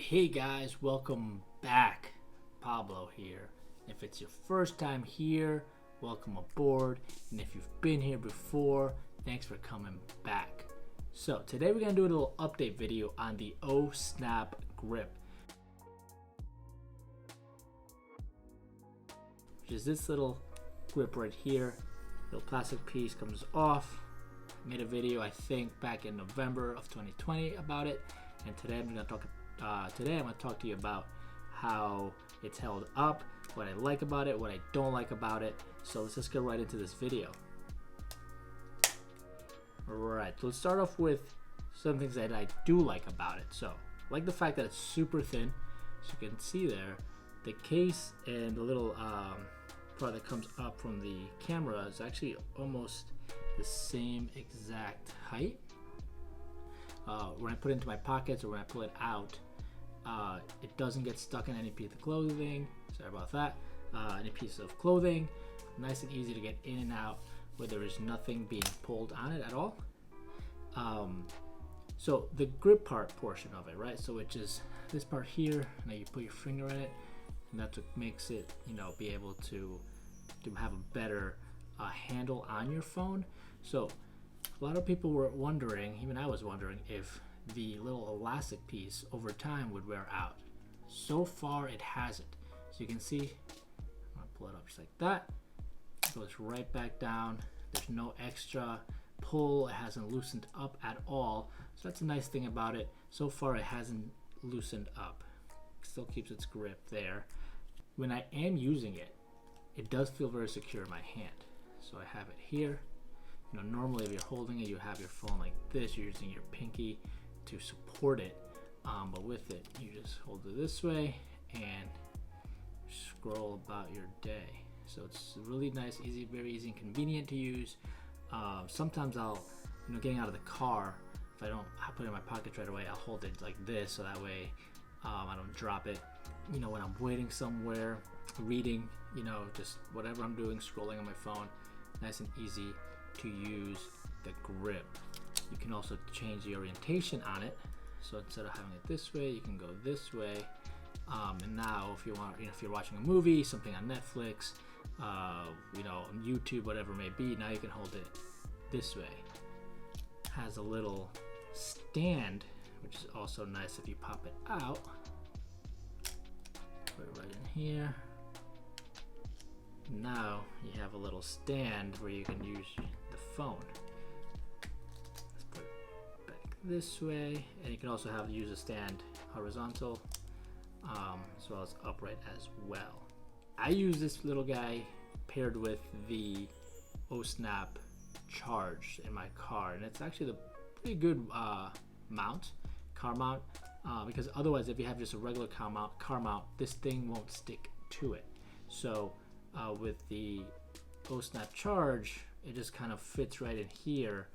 Hey guys, welcome back. Pablo here. If it's your first time here, welcome aboard. And if you've been here before, thanks for coming back. So today we're going to do a little update video on the Ohsnap grip, which is this little grip right here. Little plastic piece comes off. Made a video I think back in November of 2020 about it, and today I'm going to talk to you about how it's held up, what I like about it, what I don't like about it. So let's just get right into this video. Alright, so let's start off with some things that I do like about it. So I like the fact that it's super thin, as you can see there. The case and the little part that comes up from the camera is actually almost the same exact height. When I put it into my pockets or when I pull it out, it doesn't get stuck in any piece of clothing. Sorry about that. Any piece of clothing. Nice and easy to get in and out where there is nothing being pulled on it at all. So the grip part portion of it, right? So which is this part here. Now you put your finger in it, and that's what makes it, be able to have a better handle on your phone. So a lot of people were wondering, even I was wondering, if the little elastic piece over time would wear out. So far it hasn't. So you can see, I'm gonna pull it up just like that. It goes right back down. There's no extra pull. It hasn't loosened up at all. So that's a nice thing about it. So far it hasn't loosened up. It still keeps its grip there. When I am using it, it does feel very secure in my hand. So I have it here. Normally if you're holding it, you have your phone like this. You're using your pinky to support it. But with it, you just hold it this way and scroll about your day. So it's really nice, easy, very easy and convenient to use. Sometimes I'll, getting out of the car, if I don't put it in my pocket right away, I'll hold it like this so that way I don't drop it. When I'm waiting somewhere, reading, just whatever I'm doing, scrolling on my phone, nice and easy to use the grip. You can also change the orientation on it. So instead of having it this way, you can go this way. And now if you want, if you're watching a movie, something on Netflix, on YouTube, whatever it may be, now you can hold it this way. Has a little stand, which is also nice if you pop it out. Put it right in here. Now you have a little stand where you can use the phone. Let's put it back this way, and you can also use a stand horizontal as well as upright as well. I use this little guy paired with the Ohsnap Charge in my car, and it's actually the pretty good car mount, because otherwise if you have just a regular car mount, this thing won't stick to it. So with the Ohsnap Charge, it just kind of fits right in here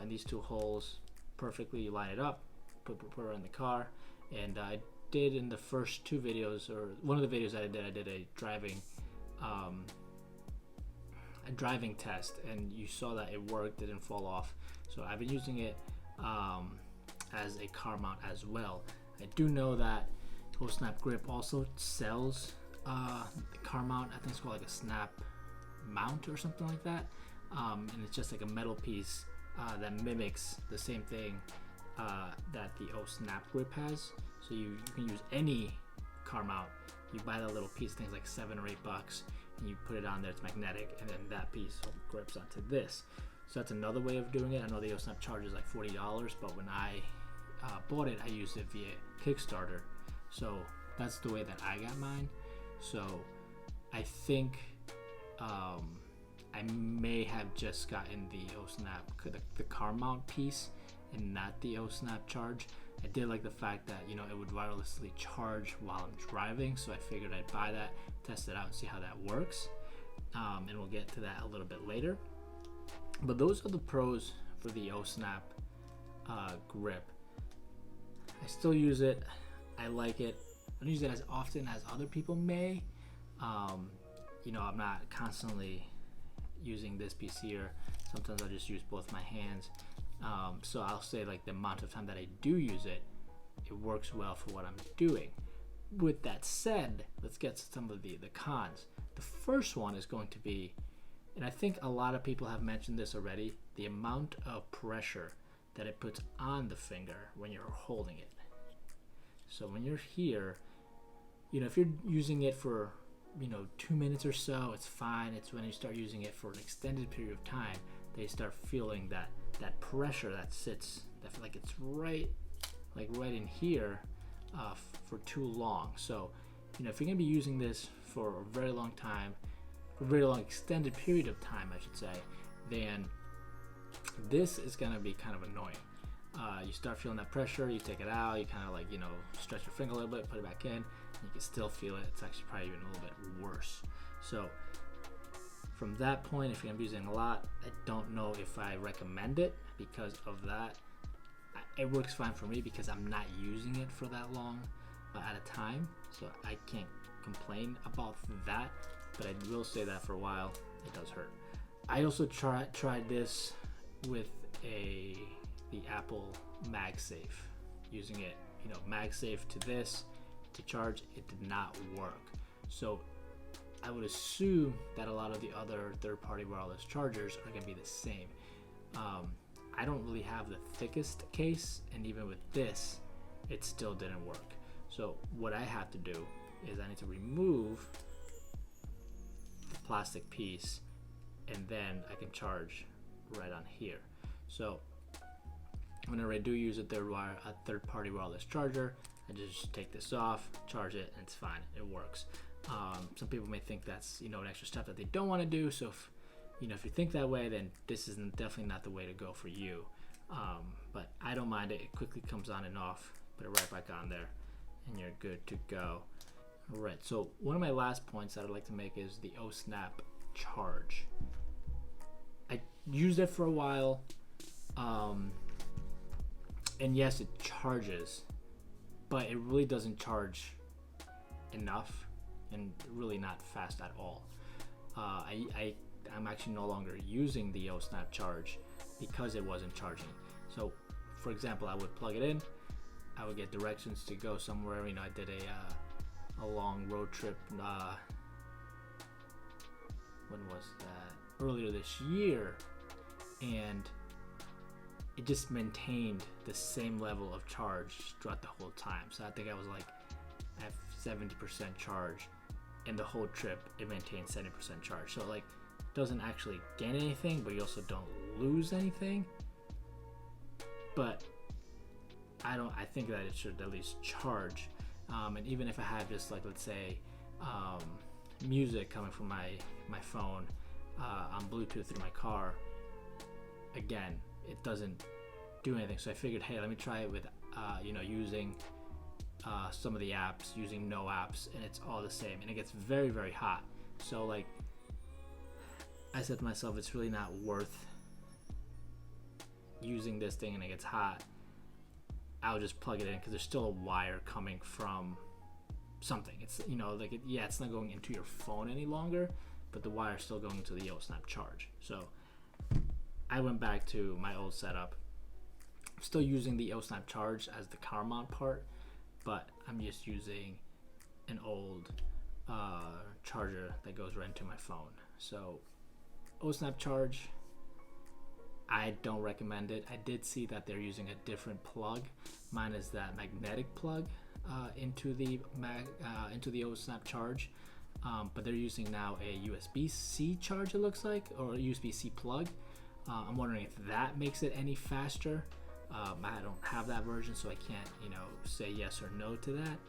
in these two holes perfectly. You line it up, put it in the car, and I did in the first two videos, or one of the videos I did a driving test, and you saw that it worked, didn't fall off. So I've been using it as a car mount as well. I do know that Ohsnap Grip also sells the car mount. I think it's called like a snap mount or something like that, and it's just like a metal piece that mimics the same thing that the Ohsnap Grip has. So you can use any car mount. You buy that little piece, things like $7 or $8, and you put it on there. It's magnetic, and then that piece grips onto this. So that's another way of doing it. I know the Ohsnap Charge is like $40, but when I bought it, I used it via Kickstarter. So that's the way that I got mine. So I think I may have just gotten the Ohsnap, the car mount piece, and not the Ohsnap Charge. I did like the fact that it would wirelessly charge while I'm driving, so I figured I'd buy that, test it out, and see how that works. And we'll get to that a little bit later. But those are the pros for the Ohsnap grip. I still use it. I like it. I don't use it as often as other people may. I'm not constantly using this piece here. Sometimes I just use both my hands. So I'll say like the amount of time that I do use it, it works well for what I'm doing. With that said, let's get to some of the cons. The first one is going to be, and I think a lot of people have mentioned this already, the amount of pressure that it puts on the finger when you're holding it. So when you're here, if you're using it for 2 minutes or so, it's fine. It's when you start using it for an extended period of time that you start feeling that pressure that sits, that feel like it's right in here for too long. So if you're gonna be using this for a very long time, a very long extended period of time I should say, then this is gonna be kind of annoying. You start feeling that pressure, you take it out, you kind of stretch your finger a little bit, put it back in, and you can still feel it. It's actually probably even a little bit worse. So from that point, if you're gonna be using a lot, I don't know if I recommend it because of that. It works fine for me because I'm not using it for that long at a time, so I can't complain about that, but I will say that for a while it does hurt. I also tried this with the Apple MagSafe, using it, MagSafe to this to charge. It did not work. So I would assume that a lot of the other third-party wireless chargers are going to be the same. I don't really have the thickest case, and even with this, it still didn't work. So what I have to do is I need to remove the plastic piece, and then I can charge right on here. So whenever I do use a third-party wireless charger, I just take this off, charge it, and it's fine. It works. Some people may think that's an extra step that they don't want to do. So if you think that way, then this is definitely not the way to go for you. But I don't mind it. It quickly comes on and off. Put it right back on there, and you're good to go. All right. So one of my last points that I'd like to make is the Ohsnap Charge. I used it for a while, and yes, it charges, but it really doesn't charge enough, and really not fast at all. I'm actually no longer using the Ohsnap Charge because it wasn't charging. So for example, I would plug it in, I would get directions to go somewhere. I did a long road trip, when was that? Earlier this year, and it just maintained the same level of charge throughout the whole time. So I think I was at 70% charge, and the whole trip it maintained 70% charge. So doesn't actually gain anything, but you also don't lose anything. But I think that it should at least charge. And even if I have just let's say music coming from my phone on Bluetooth through my car, again, it doesn't do anything. So I figured, hey, let me try it with using some of the apps, using no apps, and it's all the same, and it gets very, very hot. So I said to myself, it's really not worth using this thing, and it gets hot. I'll just plug it in because there's still a wire coming from something. It's it's not going into your phone any longer, but the wire's still going to the Ohsnap Charge. So I went back to my old setup. I'm still using the Ohsnap Charge as the car mount part, but I'm just using an old charger that goes right into my phone. So Ohsnap Charge, I don't recommend it. I did see that they're using a different plug. Mine is that magnetic plug into the Ohsnap Charge, but they're using now a USB-C charge, it looks like, or a USB-C plug. I'm wondering if that makes it any faster. I don't have that version, so I can't say yes or no to that.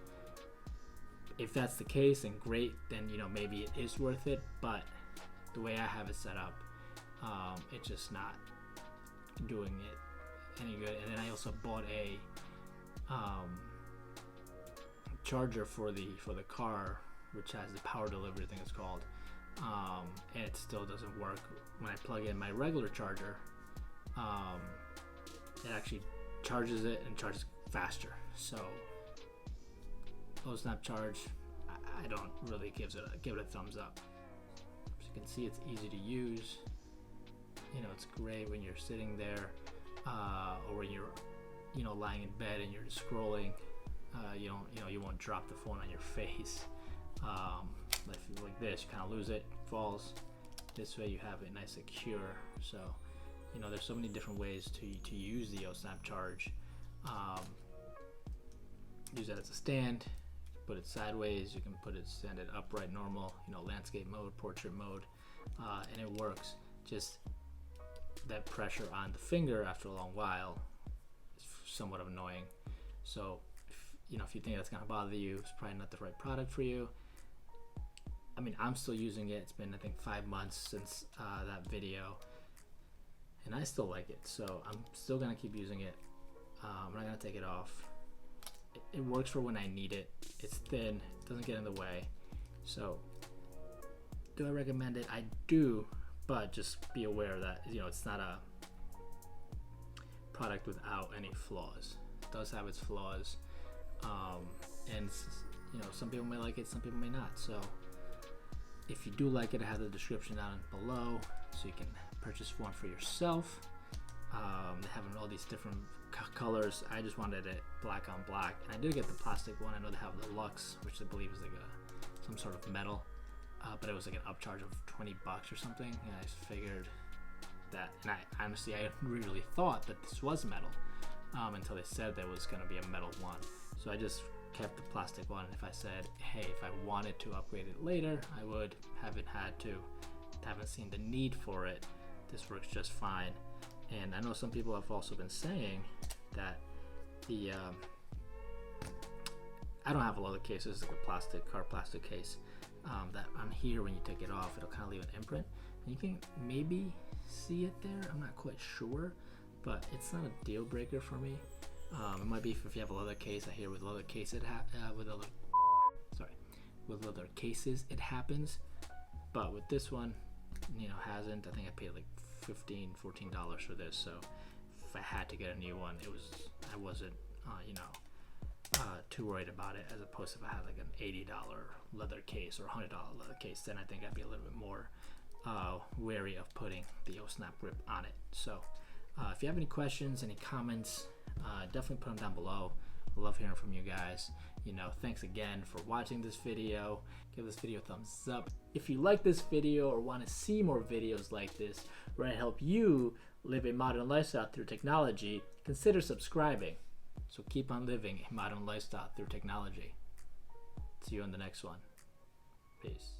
If that's the case, then great. Then maybe it is worth it. But the way I have it set up, it's just not doing it any good. And then I also bought a charger for the car, which has the power delivery, I think it's called, and it still doesn't work. When I plug in my regular charger, it actually charges it and charges faster. So Ohsnap Charge, I don't really give it a thumbs up. As you can see, it's easy to use. It's great when you're sitting there, or when you're lying in bed and you're just scrolling, you won't drop the phone on your face. Like this, you kind of lose it, falls. This way you have it nice secure. So there's so many different ways to use the Ohsnap Charge. Use that as a stand, put it sideways, you can stand it upright, normal, landscape mode, portrait mode, and it works. Just that pressure on the finger after a long while is somewhat annoying. So if you think that's gonna bother you, it's probably not the right product for you. I mean, I'm still using it. It's been, I think, 5 months since that video, and I still like it, so I'm still gonna keep using it. I'm not gonna take it off. It works for when I need it. It's thin, it doesn't get in the way. So do I recommend it? I do, but just be aware that it's not a product without any flaws. It does have its flaws, and some people may like it, some people may not. So if you do like it, I have the description down below so you can purchase one for yourself. They have all these different colors. I just wanted it black on black, and I did get the plastic one. I know they have the Luxe, which I believe is like some sort of metal, but it was like an upcharge of $20 or something, and I just figured that, and I honestly really thought that this was metal until they said there was going to be a metal one. So I just kept the plastic one, and if I said, hey, if I wanted to upgrade it later, I would. Haven't had to, haven't seen the need for it. This works just fine. And I know some people have also been saying that the I don't have a leather case. This is like a hard plastic case, that on here, when you take it off, it'll kind of leave an imprint, and you can maybe see it there. I'm not quite sure, but it's not a deal breaker for me. It might be if you have a leather case. I hear with leather cases leather cases it happens, but with this one, hasn't. I think I paid like $14 for this, so if I had to get a new one, I wasn't too worried about it, as opposed to if I had like an $80 leather case or $100 leather case, then I think I'd be a little bit more wary of putting the Ohsnap grip on it. So if you have any questions, any comments, definitely put them down below. I love hearing from you guys. Thanks again for watching this video. Give this video a thumbs up. If you like this video or want to see more videos like this where I help you live a modern lifestyle through technology, consider subscribing. So keep on living a modern lifestyle through technology. See you on the next one. Peace.